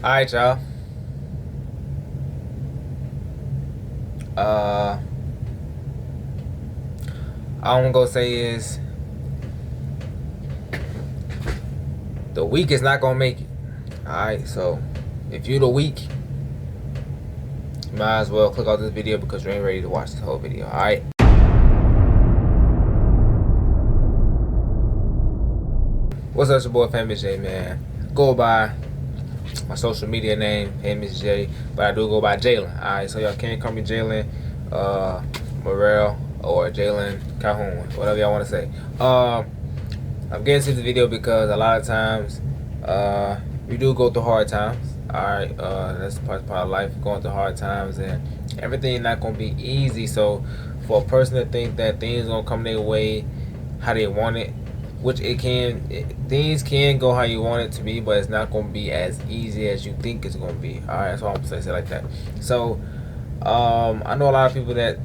Alright, y'all. All I'm gonna say is the weak is not gonna make it. Alright, so if you the weak, you might as well click off this video because you ain't ready to watch this whole video. Alright. What's up, it's your boy Famous J, man. Go by my social media name, Famous J, but I do go by Jalen. Alright, so y'all can't call me Jalen Morel or Jalen Calhoun, whatever y'all want to say. I'm getting to this video because a lot of times we do go through hard times. Alright, that's part of life, going through hard times, and everything not gonna be easy. So for a person to think that things gonna come their way how they want it, which things can go how you want it to be, but it's not gonna be as easy as you think it's gonna be. Alright, that's all I'm gonna say like that. So I know a lot of people that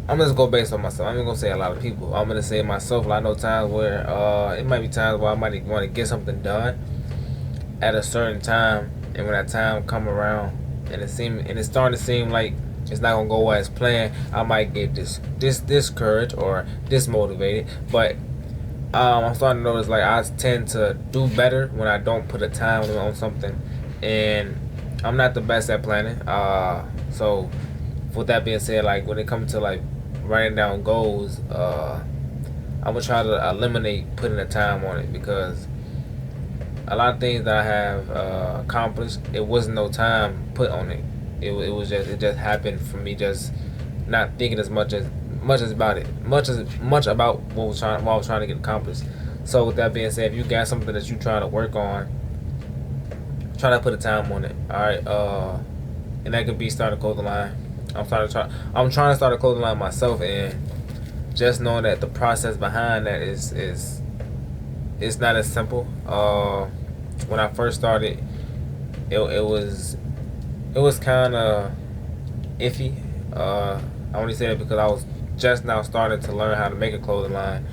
I'm just gonna base on myself. I'm not gonna say a lot of people. I'm gonna say myself. I know times where it might be times where I might want to get something done at a certain time, and when that time come around, and it's starting to seem like it's not gonna go as planned, I might get discouraged or dismotivated. But I'm starting to notice like I tend to do better when I don't put a time limit on something, and I'm not the best at planning. So with that being said, like when it comes to like writing down goals, I'm gonna try to eliminate putting a time on it, because a lot of things that I have accomplished, it wasn't no time put on it. It just happened for me, just not thinking as much about what I was trying to get accomplished. So with that being said, if you got something that you trying to work on, try to put a time on it. All right, and that could be start a clothing line. I'm trying to start a clothing line myself, and just knowing that the process behind that is it's not as simple. When I first started, it was kind of iffy. I only say it because I was just now starting to learn how to make a clothing line,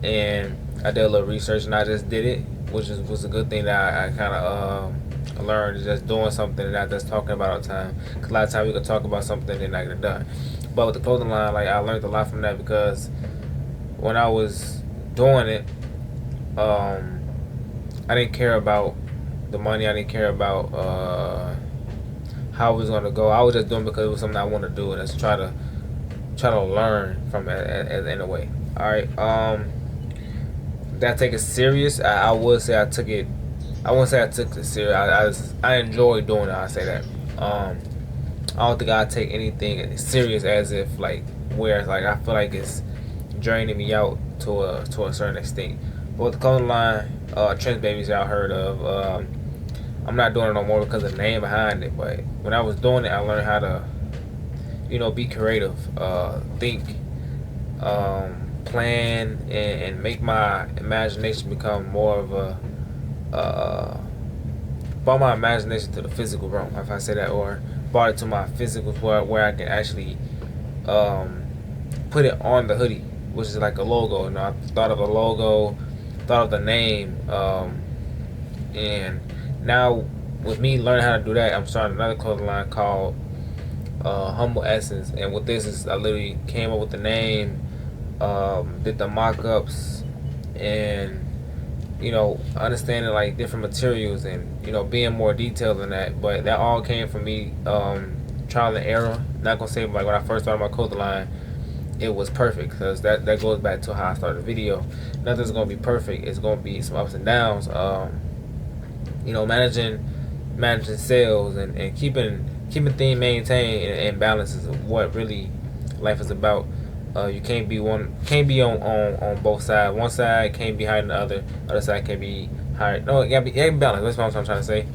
and I did a little research and I just did it, which was a good thing that I kind of learned, just doing something and not just talking about all the time. Because a lot of times we could talk about something and not get it done. But with the clothing line, like I learned a lot from that, because when I was doing it, I didn't care about the money. I didn't care about how it was gonna go. I was just doing it because it was something I wanted to do, and just try to learn from it in a way. All right. That take it serious. I would say I took it. I wouldn't say I took it serious. I enjoyed doing it. I say that. I don't think I take anything serious as if like where like I feel like it's draining me out to a certain extent. But with the clothing line, Trent Babies, y'all heard of. I'm not doing it no more because of the name behind it. But when I was doing it, I learned how to, be creative, think, plan, and make my imagination become more of brought my imagination to the physical realm, if I say that, or brought it to my physical where I can actually put it on the hoodie, which is like a logo. I thought of a logo, thought of the name, and now with me learning how to do that, I'm starting another clothing line called Humble Essence. And with this is I literally came up with the name, did the mock-ups, and understanding like different materials, and being more detailed than that. But that all came from me trial and error. Not gonna say like when I first started my clothing line it was perfect, because that goes back to how I started the video. Nothing's gonna be perfect. It's gonna be some ups and downs. Managing sales and keeping things maintained and balance is what really life is about. You can't be on both sides. One side can't be higher than the other side can't be higher. No, it gotta be balanced. That's what I'm trying to say.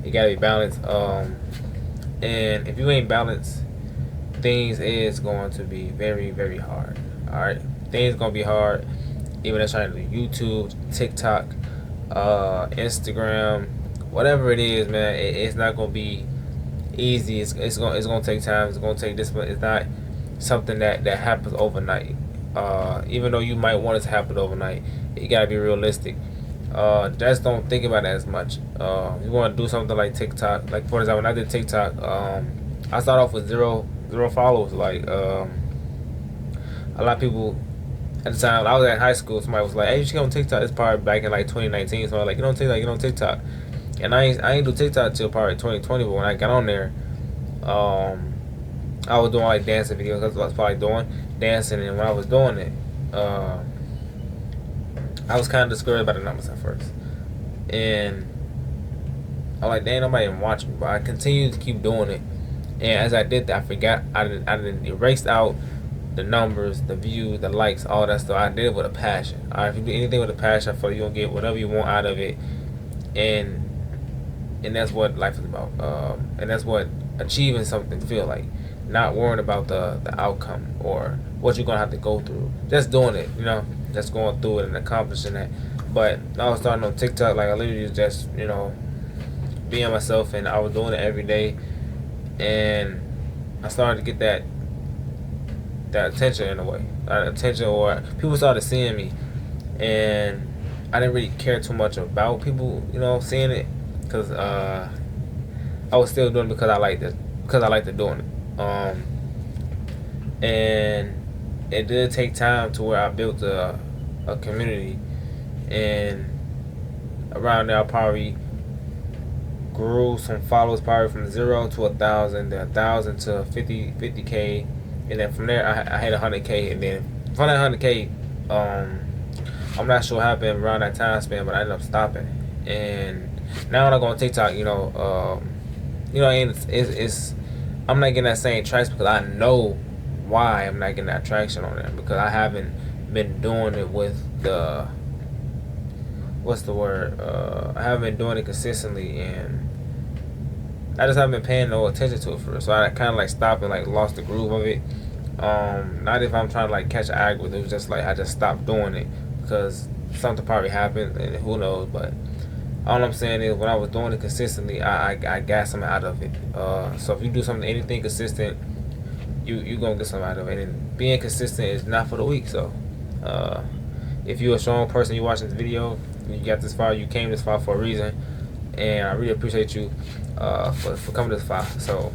It gotta be balanced. And if you ain't balanced, things is going to be very, very hard. All right, things gonna be hard. Even if trying to do YouTube, TikTok, Instagram, whatever it is, man, it's not gonna be easy. It's gonna take time. It's gonna take discipline. It's not something that happens overnight. Even though you might want it to happen overnight, you gotta be realistic. just don't think about it as much. You want to do something like TikTok. Like for example, when I did TikTok, I started off with zero followers. Like a lot of people at the time I was in high school, somebody was like, "Hey, you should get on TikTok." It's probably back in like 2019. So I was like, "Get on TikTok, get on TikTok." And I ain't do TikTok till probably 2020. But when I got on there, I was doing like dancing videos. That's what I was probably doing, dancing. And when I was doing it, I was kind of discouraged by the numbers at first, and I was like, "Dang, nobody even watching me." But I continued to keep doing it, and as I did that, I forgot I didn't erased out the numbers, the views, the likes, all that stuff. I did it with a passion. All right, if you do anything with a passion, I feel like you're gonna get whatever you want out of it, and that's what life is about. And that's what achieving something feel like. Not worrying about the outcome or what you're gonna have to go through. Just doing it, just going through it and accomplishing that. But I was starting on TikTok, like I literally just, being myself, and I was doing it every day, and I started to get that attention in a way, attention, or people started seeing me, and I didn't really care too much about people, seeing it, because I was still doing it because I liked it, doing it. And it did take time to where I built a community, and around there I probably grew some followers, probably from 0 to 1,000, then 1,000 to 50K, and then from there I had 100K, and then from that 100K, I'm not sure what happened around that time span, but I ended up stopping. And now when I go on TikTok, it's I'm not getting that same traction because I know why I'm not getting that traction on there, because I haven't been doing it with the what's the word? I haven't been doing it consistently, and I just haven't been paying no attention to it for real. So I kind of like stopped and like lost the groove of it. Not if I'm trying to like catch an algorithm. It was just like I just stopped doing it because something probably happened, and who knows. But all I'm saying is when I was doing it consistently, I got something out of it. So if you do anything consistent, you gonna get something out of it. And being consistent is not for the weak. So if you're a strong person, you're watching this video, you got this far, you came this far for a reason, and I really appreciate you for coming this far. So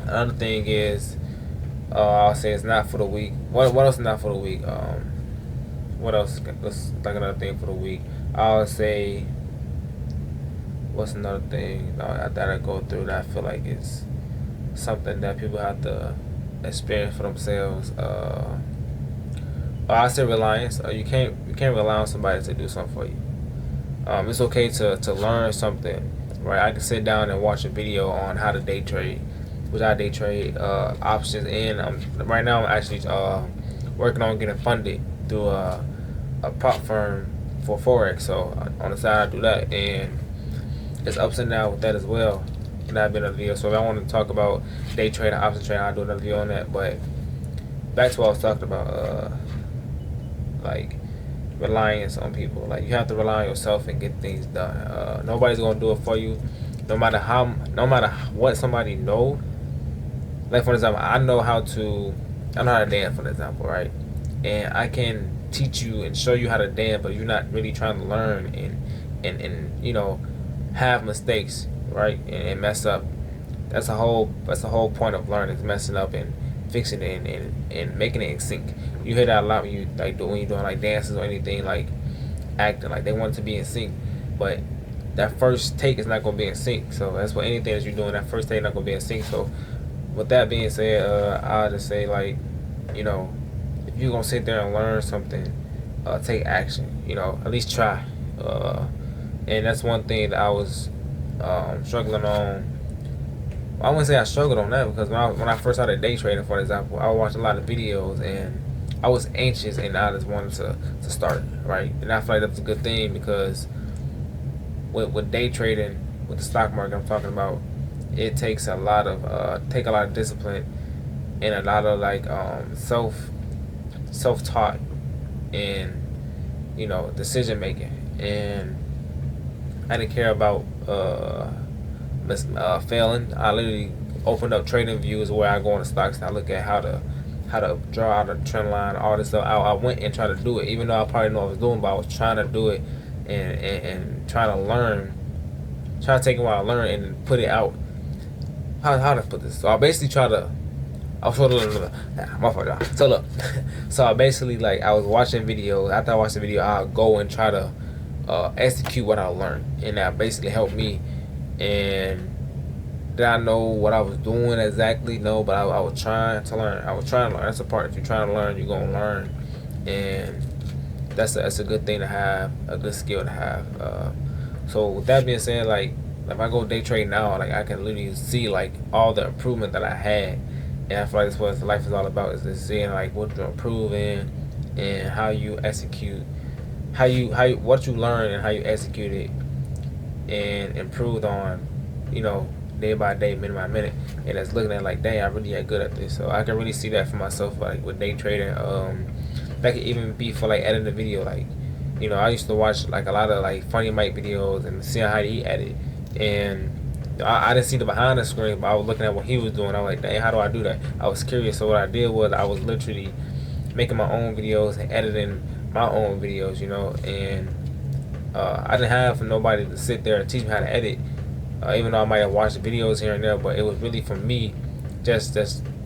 another thing is, I'll say it's not for the weak. What else is not for the weak? What else? Let's like another thing for the weak. I'll say, what's another thing that I go through that I feel like it's something that people have to experience for themselves. I say reliance. You can't rely on somebody to do something for you. It's okay to learn something, right? I can sit down and watch a video on how to day trade, which I day trade options, and right now I'm actually working on getting funded through a prop firm for Forex. So on the side I do that, and it's ups and downs with that as well. And I've been a video. So if I want to talk about day trading, option trading, I'll do another video on that. But back to what I was talking about, like reliance on people. Like you have to rely on yourself and get things done. Nobody's gonna do it for you, no matter what somebody know. Like for example, I know how to dance, for example, right? And I can teach you and show you how to dance, but you're not really trying to learn and have mistakes, right? And mess up. That's the whole point of learning, is messing up and fixing it and making it in sync. You hear that a lot when you're doing like dances or anything, like acting, like they want it to be in sync, but that first take is not gonna be in sync. So that's what anything that you're doing, that first take is not gonna be in sync. So with that being said, I'll just say, like, if you're gonna sit there and learn something, take action. At least try. And that's one thing that I was struggling on. I wouldn't say I struggled on that, because when I first started day trading, for example, I watched a lot of videos and I was anxious, and I just wanted to start, right? And I feel like that's a good thing, because with day trading, with the stock market I'm talking about, it takes a lot of discipline and a lot of like self-taught and decision making. And I didn't care about failing. I literally opened up trading views where I go on the stocks and I look at how to draw out a trend line, all this stuff. I went and tried to do it, even though I probably know what I was doing, but I was trying to do it and try to take what I learned and put it out. How to put this? So I basically try to. I'll show my fault, y'all. So look, so I basically, like, I was watching videos. After I watched the video, I'll go and try to execute what I learned, and that basically helped me. And did I know what I was doing exactly? No, but I was trying to learn. I was trying to learn. That's the part. If you're trying to learn, you're gonna learn, and that's a good thing to have, a good skill to have. So with that being said, like, if I go day trade now, like, I can literally see, like, all the improvement that I had, and I feel like that's what life is all about, is just seeing, like, what you're improving and how you execute, what you learn and how you execute it, and improved on, day by day, minute by minute, and it's looking at, like, dang, I really got good at this. So I can really see that for myself, like, with day trading. That could even be for, like, editing the video. Like, I used to watch, like, a lot of, like, funny Mike videos and see how he edit, and I didn't see the behind the screen, but I was looking at what he was doing. I was like, dang, how do I do that? I was curious. So what I did was I was literally making my own videos and editing my own videos, and I didn't have nobody to sit there and teach me how to edit, even though I might have watched videos here and there, but it was really for me, just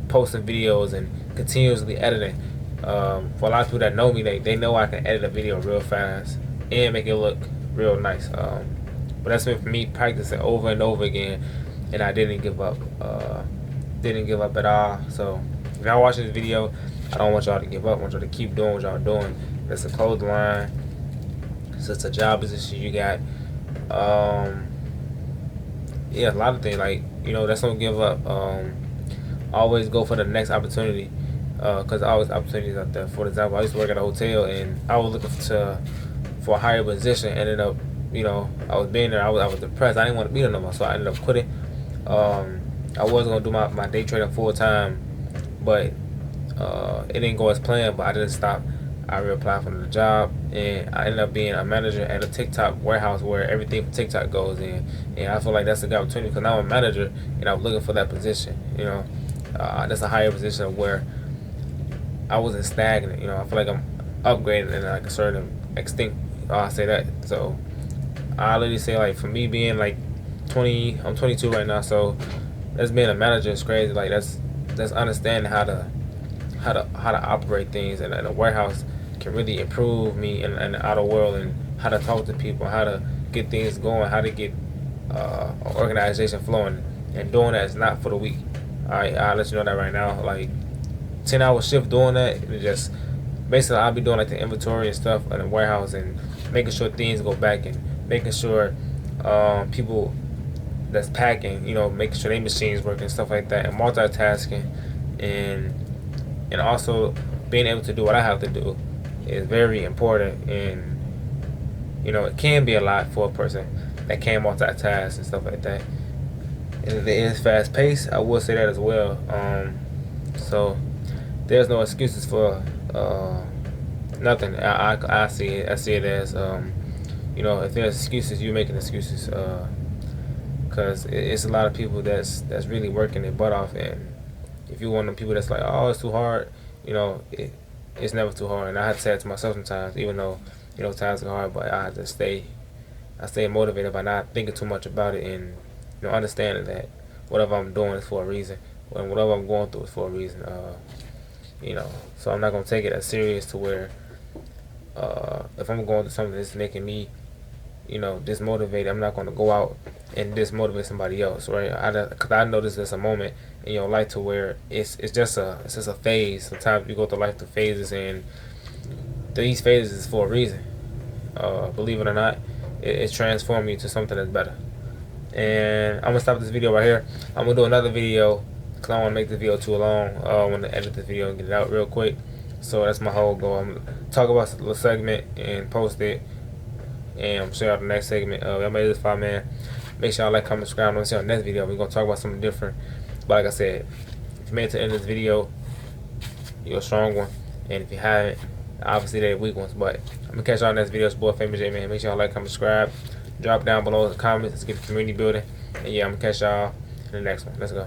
posting videos and continuously editing. For a lot of people that know me, they know I can edit a video real fast and make it look real nice. But that's been for me, practicing over and over again, and I didn't give up. Didn't give up at all. So if y'all watching this video, I don't want y'all to give up. I want y'all to keep doing what y'all doing. It's a clothing line. So it's a job position you got. Yeah, a lot of things, like, that's don't give up. Always go for the next opportunity, because always opportunities out there. For example, I used to work at a hotel, and I was looking for a higher position. Ended up, I was being there. I was depressed. I didn't want to be there no more, so I ended up quitting. I was gonna do my day trading full time, but it didn't go as planned. But I didn't stop. I reapplied for the job, and I ended up being a manager at a TikTok warehouse where everything from TikTok goes in. And I feel like that's a good opportunity, because now I'm a manager and I'm looking for that position. That's a higher position where I wasn't stagnant. I feel like I'm upgrading in, like, a certain extent. I say that. So I literally say, like, for me being like 20, I'm 22 right now. So that's being a manager is crazy. Like, that's understanding how to operate things, and a warehouse can really improve me in the outer world, and how to talk to people, how to get things going, how to get an organization flowing. And doing that is not for the weak. I'll let you know that right now. Like, 10-hour shift doing that, it just basically I'll be doing, like, the inventory and stuff in the warehouse, and making sure things go back, and making sure people that's packing, making sure their machines work and stuff like that, and multitasking, and also being able to do what I have to do is very important. And it can be a lot for a person that can multitask and stuff like that. And it is fast paced. I will say that as well. So there's no excuses for nothing. I see it. I see it as if there's excuses, you're making excuses. Because it's a lot of people that's really working their butt off, and if you're one of the people that's like, oh, it's too hard, it's never too hard. And I have to say it to myself sometimes, even though times are hard, but I have to stay motivated by not thinking too much about it, and understanding that whatever I'm doing is for a reason, and whatever I'm going through is for a reason. So I'm not gonna take it as serious to where if I'm going through something that's making me dismotivated, I'm not going to go out and dismotivate somebody else, right? Because I know this is a moment in your life to where it's just a phase. Sometimes you go through life through phases, and these phases is for a reason. Believe it or not, it's transforming you to something that's better. And I'm gonna stop this video right here. I'm gonna do another video because I don't want to make this video too long. I want to edit this video and get it out real quick. So that's my whole goal. I'm gonna talk about a little segment and post it, and I'm show y'all the next segment. Y'all made this far, man. Make sure y'all like, comment, subscribe. I'm gonna see you on the next video. We're gonna talk about something different. But like I said, if you made it to the end of this video, you're a strong one. And if you haven't, obviously they're weak ones. But I'm gonna catch y'all in the next video. It's boy Famous J, man. Make sure y'all like, comment, subscribe. Drop down below in the comments. Let's get the community building. And yeah, I'm gonna catch y'all in the next one. Let's go.